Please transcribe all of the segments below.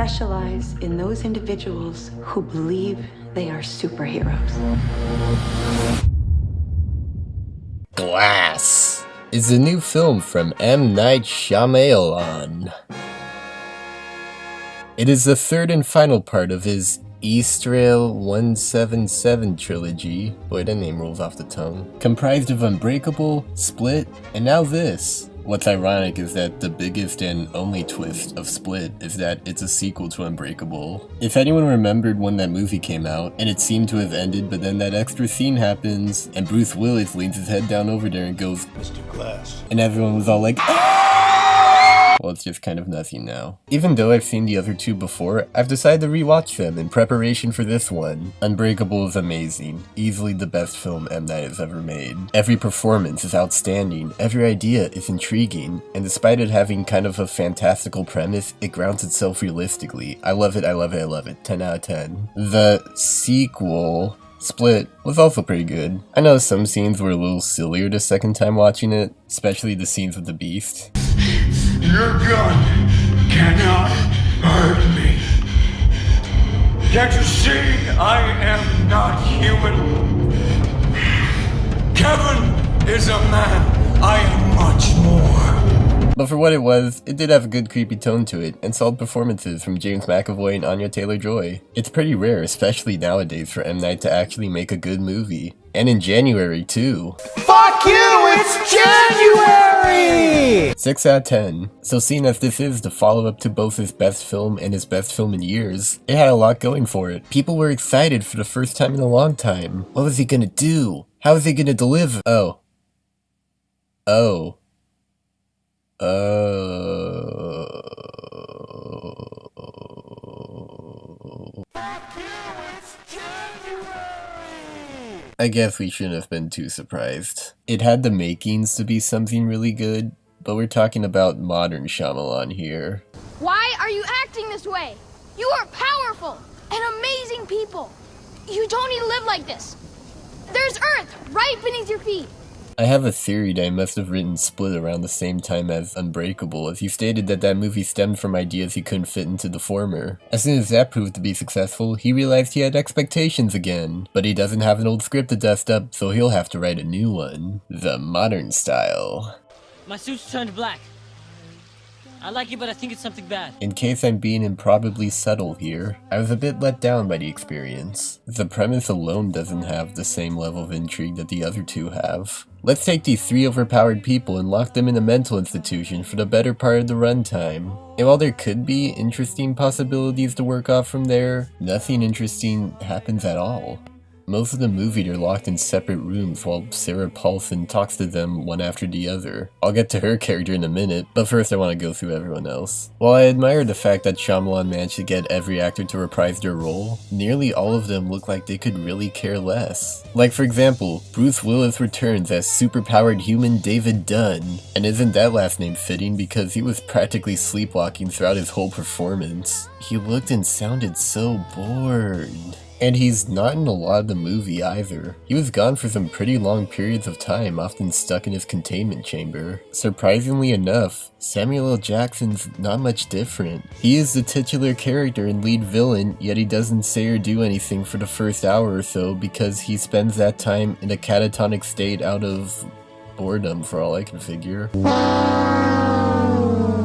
specialize in those individuals who believe they are superheroes. Glass is a new film from M. Night Shyamalan. It is the third and final part of his Eastrail 177 trilogy, boy that name rolls off the tongue, comprised of Unbreakable, Split, and now this. What's ironic is that the biggest and only twist of Split is that it's a sequel to Unbreakable. If anyone remembered when that movie came out, and it seemed to have ended, but then that extra scene happens, and Bruce Willis leans his head down over there and goes, "Mr. Glass," and everyone was all like, "Ah!" Well, it's just kind of nothing now. Even though I've seen the other two before, I've decided to rewatch them in preparation for this one. Unbreakable is amazing, easily the best film M. Night has ever made. Every performance is outstanding, every idea is intriguing, and despite it having kind of a fantastical premise, it grounds itself realistically. I love it, I love it, I love it. 10 out of 10. The sequel, Split, was also pretty good. I know some scenes were a little sillier the second time watching it, especially the scenes with the Beast. Your gun cannot hurt me. Can't you see I am not human? Kevin is a man. I am much more. But for what it was, it did have a good creepy tone to it, and solid performances from James McAvoy and Anya Taylor-Joy. It's pretty rare, especially nowadays, for M. Night to actually make a good movie. And in January, too. Fuck you, it's January! 6 out of 10. So seeing as this is the follow-up to both his best film and his best film in years, it had a lot going for it. People were excited for the first time in a long time. What was he gonna do? How was he gonna deliver? Oh. I guess we shouldn't have been too surprised. It had the makings to be something really good, but we're talking about modern Shyamalan here. Why are you acting this way? You are powerful and amazing people. You don't need to live like this. There's Earth right beneath your feet. I have a theory that I must have written Split around the same time as Unbreakable, as he stated that that movie stemmed from ideas he couldn't fit into the former. As soon as that proved to be successful, he realized he had expectations again, but he doesn't have an old script to dust up, so he'll have to write a new one. The modern style. My suit's turned black. I like it, but I think it's something bad. In case I'm being improbably subtle here, I was a bit let down by the experience. The premise alone doesn't have the same level of intrigue that the other two have. Let's take these three overpowered people and lock them in a mental institution for the better part of the runtime. And while there could be interesting possibilities to work off from there, nothing interesting happens at all. Most of the movie they're locked in separate rooms while Sarah Paulson talks to them one after the other. I'll get to her character in a minute, but first I want to go through everyone else. While I admire the fact that Shyamalan managed to get every actor to reprise their role, nearly all of them look like they could really care less. Like for example, Bruce Willis returns as superpowered human David Dunn, and isn't that last name fitting because he was practically sleepwalking throughout his whole performance. He looked and sounded so bored. And he's not in a lot of the movie either. He was gone for some pretty long periods of time, often stuck in his containment chamber. Surprisingly enough, Samuel L. Jackson's not much different. He is the titular character and lead villain, yet he doesn't say or do anything for the first hour or so because he spends that time in a catatonic state out of boredom, for all I can figure.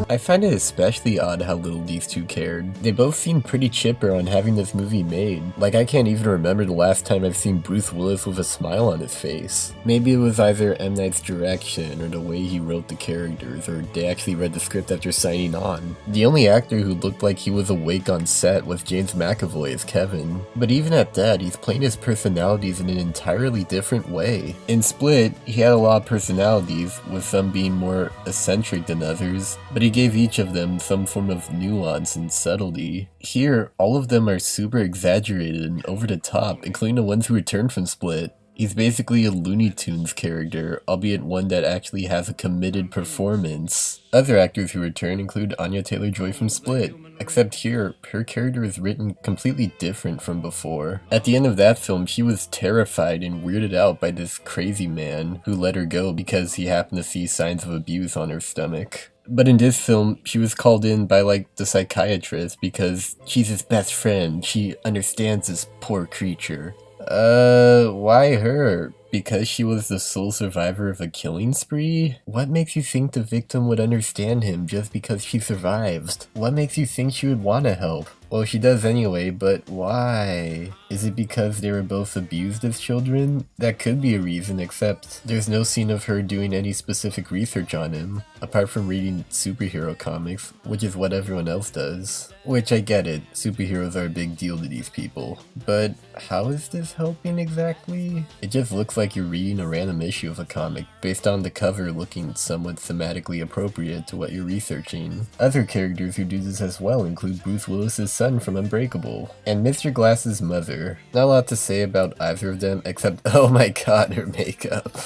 I find it especially odd how little these two cared. They both seem pretty chipper on having this movie made. Like, I can't even remember the last time I've seen Bruce Willis with a smile on his face. Maybe it was either M. Night's direction or the way he wrote the characters, or they actually read the script after signing on. The only actor who looked like he was awake on set was James McAvoy as Kevin. But even at that, he's playing his personalities in an entirely different way. In Split, he had a lot of personalities, with some being more eccentric than others, but he gave each of them some form of nuance and subtlety. Here, all of them are super exaggerated and over the top, including the ones who returned from Split. He's basically a Looney Tunes character, albeit one that actually has a committed performance. Other actors who return include Anya Taylor-Joy from Split, except here, her character is written completely different from before. At the end of that film, she was terrified and weirded out by this crazy man who let her go because he happened to see signs of abuse on her stomach. But in this film, she was called in by like the psychiatrist because she's his best friend. She understands this poor creature. Why her? Because she was the sole survivor of a killing spree? What makes you think the victim would understand him just because she survived? What makes you think she would want to help? Well, she does anyway, but why? Is it because they were both abused as children? That could be a reason, except there's no scene of her doing any specific research on him, apart from reading superhero comics, which is what everyone else does. Which I get it, superheroes are a big deal to these people. But how is this helping exactly? It just looks like you're reading a random issue of a comic, based on the cover looking somewhat thematically appropriate to what you're researching. Other characters who do this as well include Bruce Willis's son from Unbreakable, and Mr. Glass's mother. Not a lot to say about either of them, except oh my god, her makeup.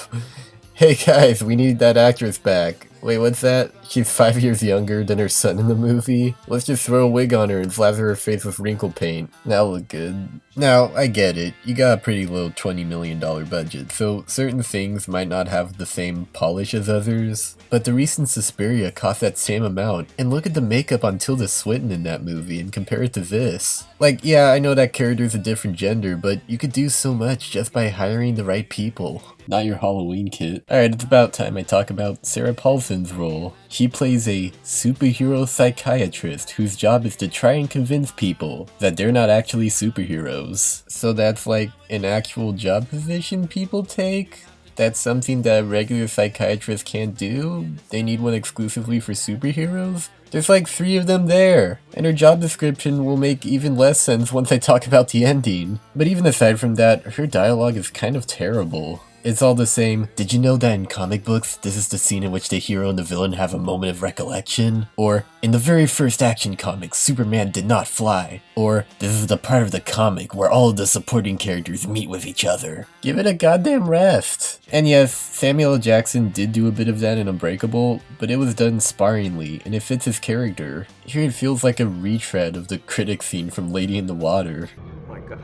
Hey guys, we need that actress back. Wait, what's that? She's 5 years younger than her son in the movie? Let's just throw a wig on her and flatter her face with wrinkle paint. That'll look good. Now, I get it. You got a pretty low $20 million budget, so certain things might not have the same polish as others. But the recent Suspiria cost that same amount, and look at the makeup on Tilda Swinton in that movie and compare it to this. Like, yeah, I know that character's a different gender, but you could do so much just by hiring the right people. Not your Halloween kit. Alright, it's about time I talk about Sarah Paulson's role. She plays a superhero psychiatrist whose job is to try and convince people that they're not actually superheroes. So that's like an actual job position people take? That's something that a regular psychiatrist can't do? They need one exclusively for superheroes? There's like 3 of them there, and her job description will make even less sense once I talk about the ending. But even aside from that, her dialogue is kind of terrible. It's all the same, did you know that in comic books, this is the scene in which the hero and the villain have a moment of recollection? Or, in the very first Action comic, Superman did not fly. Or, this is the part of the comic where all of the supporting characters meet with each other. Give it a goddamn rest. And yes, Samuel L. Jackson did do a bit of that in Unbreakable, but it was done sparingly, and it fits his character. Here it feels like a retread of the critic scene from Lady in the Water. My God.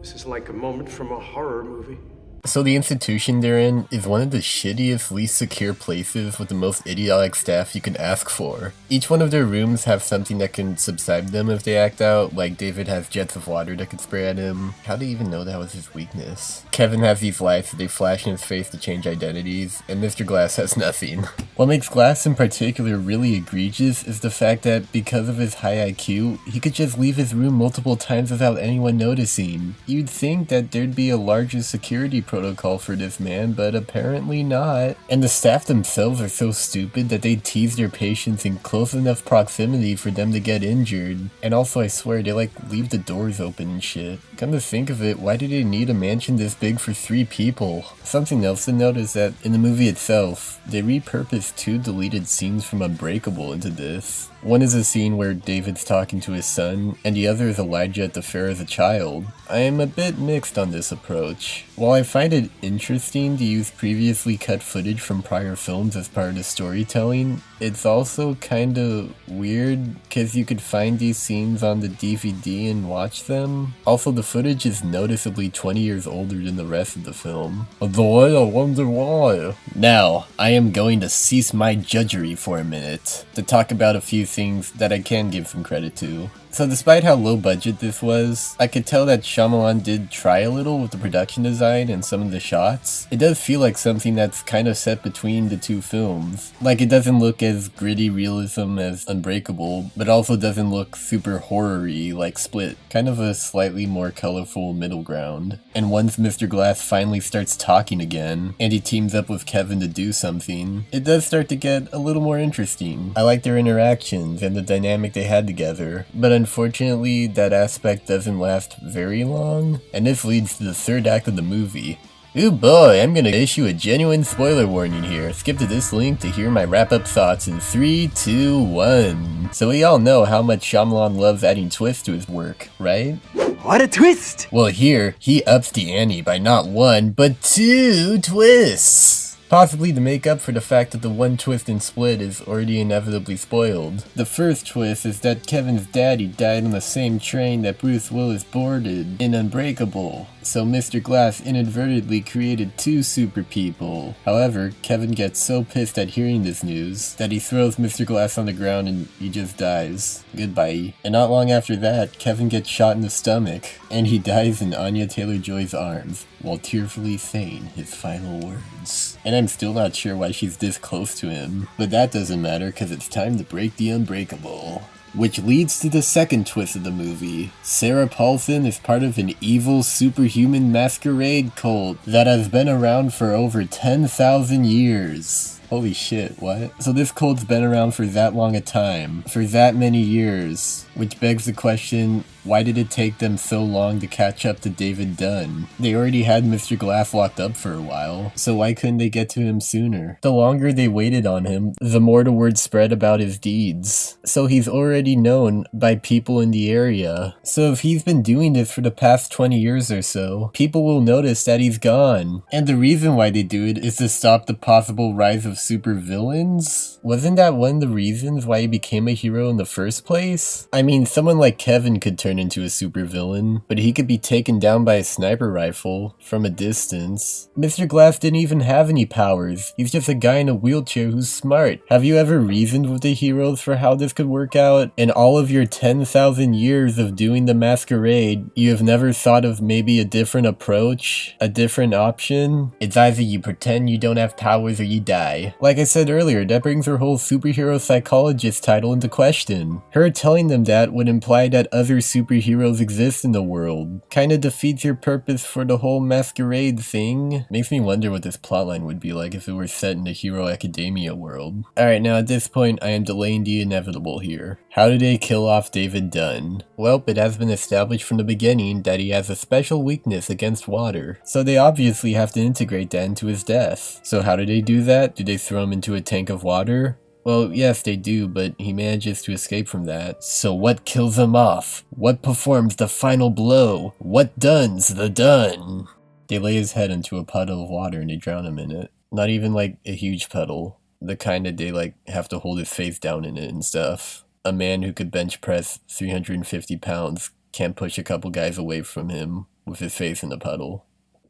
This is like a moment from a horror movie. So the institution they're in is one of the shittiest, least secure places with the most idiotic staff you could ask for. Each one of their rooms have something that can subside them if they act out, like David has jets of water that can spray at him. How do you even know that was his weakness? Kevin has these lights that they flash in his face to change identities, and Mr. Glass has nothing. What makes Glass in particular really egregious is the fact that because of his high IQ, he could just leave his room multiple times without anyone noticing. You'd think that there'd be a larger security protocol for this man, but apparently not. And the staff themselves are so stupid that they tease their patients in close enough proximity for them to get injured. And also, I swear, they like leave the doors open and shit. Come to think of it, why did they need a mansion this big for 3 people? Something else to note is that in the movie itself, they repurposed 2 deleted scenes from Unbreakable into this. One is a scene where David's talking to his son, and the other is Elijah at the fair as a child. I am a bit mixed on this approach. While I find it interesting to use previously cut footage from prior films as part of the storytelling, it's also kinda weird, cause you could find these scenes on the DVD and watch them. Also, the footage is noticeably 20 years older than the rest of the film. Although I wonder why. Now, I am going to cease my judgery for a minute, to talk about a few things that I can give some credit to. So despite how low budget this was, I could tell that Shyamalan did try a little with the production design and some of the shots. It does feel like something that's kind of set between the 2 films. Like, it doesn't look as gritty realism as Unbreakable, but also doesn't look super horror-y like Split. Kind of a slightly more colorful middle ground. And once Mr. Glass finally starts talking again, and he teams up with Kevin to do something, it does start to get a little more interesting. I like their interactions and the dynamic they had together, but unfortunately, that aspect doesn't last very long, and this leads to the 3rd act of the movie. Ooh boy, I'm gonna issue a genuine spoiler warning here. Skip to this link to hear my wrap-up thoughts in 3, 2, 1. So we all know how much Shyamalan loves adding twists to his work, right? What a twist! Well here, he ups the ante by not 1, but 2 twists! Possibly to make up for the fact that the one twist in Split is already inevitably spoiled. The first twist is that Kevin's daddy died on the same train that Bruce Willis boarded in Unbreakable, so Mr. Glass inadvertently created two super people. However, Kevin gets so pissed at hearing this news that he throws Mr. Glass on the ground and he just dies. Goodbye. And not long after that, Kevin gets shot in the stomach, and he dies in Anya Taylor-Joy's arms, while tearfully saying his final words. And I'm still not sure why she's this close to him, but that doesn't matter because it's time to break the unbreakable. Which leads to the second twist of the movie. Sarah Paulson is part of an evil superhuman masquerade cult that has been around for over 10,000 years. Holy shit, what? So this cult's been around for that long a time, for that many years, which begs the question, why did it take them so long to catch up to David Dunn? They already had Mr. Glass locked up for a while, so why couldn't they get to him sooner? The longer they waited on him, the more the word spread about his deeds. So he's already known by people in the area. So if he's been doing this for the past 20 years or so, people will notice that he's gone. And the reason why they do it is to stop the possible rise of supervillains? Wasn't that one of the reasons why he became a hero in the first place? I mean, someone like Kevin could turn into a supervillain, but he could be taken down by a sniper rifle from a distance. Mr. Glass didn't even have any powers. He's just a guy in a wheelchair who's smart. Have you ever reasoned with the heroes for how this could work out? In all of your 10,000 years of doing the masquerade, you have never thought of maybe a different approach? A different option? It's either you pretend you don't have powers or you die. Like I said earlier, that brings her whole superhero psychologist title into question. Her telling them that would imply that other superheroes exist in the world. Kinda defeats your purpose for the whole masquerade thing. Makes me wonder what this plotline would be like if it were set in the Hero Academia world. Alright, now at this point I am delaying the inevitable here. How do they kill off David Dunn? Well, it has been established from the beginning that he has a special weakness against water, so they obviously have to integrate that into his death. So how do they do that? Do they throw him into a tank of water? Well, yes, they do, but he manages to escape from that. So what kills him off? What performs the final blow? What done's the done? They lay his head into a puddle of water and they drown him in it. Not even like a huge puddle. The kind that they like have to hold his face down in it and stuff. A man who could bench press 350 pounds can't push a couple guys away from him with his face in the puddle.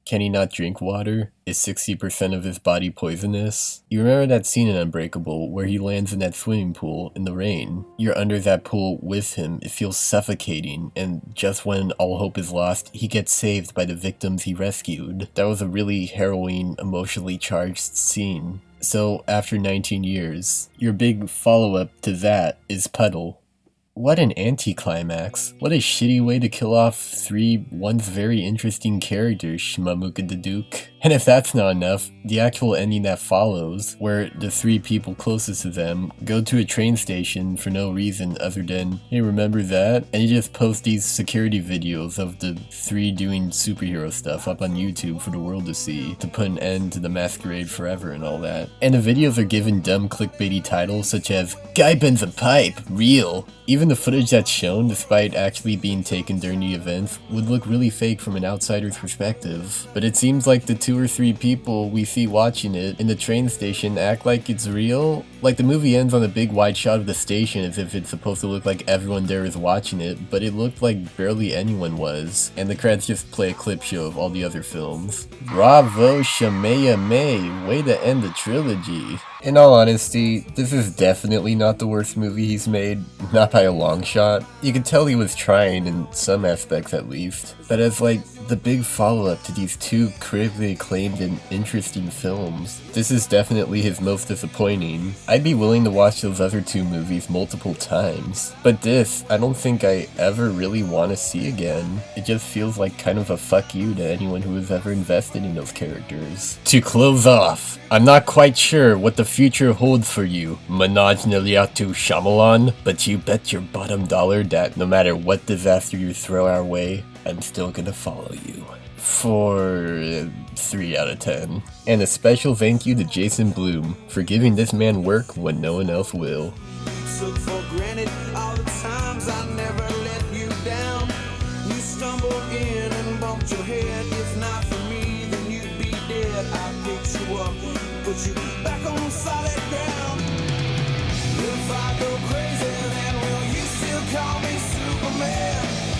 Can he not drink water? Is 60% of his body poisonous? You remember that scene in Unbreakable where he lands in that swimming pool in the rain? You're under that pool with him, it feels suffocating, and just when all hope is lost, he gets saved by the victims he rescued. That was a really harrowing, emotionally charged scene. So, after 19 years, your big follow-up to that is Puddle. What an anticlimax. What a shitty way to kill off three once very interesting characters, Shmamuka the Duke. And if that's not enough, the actual ending that follows, where the three people closest to them go to a train station for no reason other than, hey, remember that? And you just post these security videos of the three doing superhero stuff up on YouTube for the world to see, to put an end to the masquerade forever and all that. And the videos are given dumb clickbaity titles such as, Guy bends a pipe, real. Even the footage that's shown, despite actually being taken during the events, would look really fake from an outsider's perspective. But it seems like the 2 or 3 people we see watching it in the train station act like it's real. Like the movie ends on a big wide shot of the station as if it's supposed to look like everyone there is watching it, but it looked like barely anyone was. And the credits just play a clip show of all the other films. Bravo, Shamea May, way to end the trilogy. In all honesty, this is definitely not the worst movie he's made, not by a long shot. You can tell he was trying in some aspects at least, but as like the big follow-up to these 2 critically acclaimed and interesting films, this is definitely his most disappointing. I'd be willing to watch those other 2 movies multiple times, but this, I don't think I ever really want to see again. It just feels like kind of a fuck you to anyone who has ever invested in those characters. To close off, I'm not quite sure what the future holds for you, Manoj Naliatu Shyamalan, but you bet your bottom dollar that no matter what disaster you throw our way, I'm still gonna follow you. For 3 out of 10. And a special thank you to Jason Blum for giving this man work when no one else will. Took for granted all the times I never let you down. You stumbled in and bumped your head. If not for me, then you'd be dead. I picked you up, put put you back on solid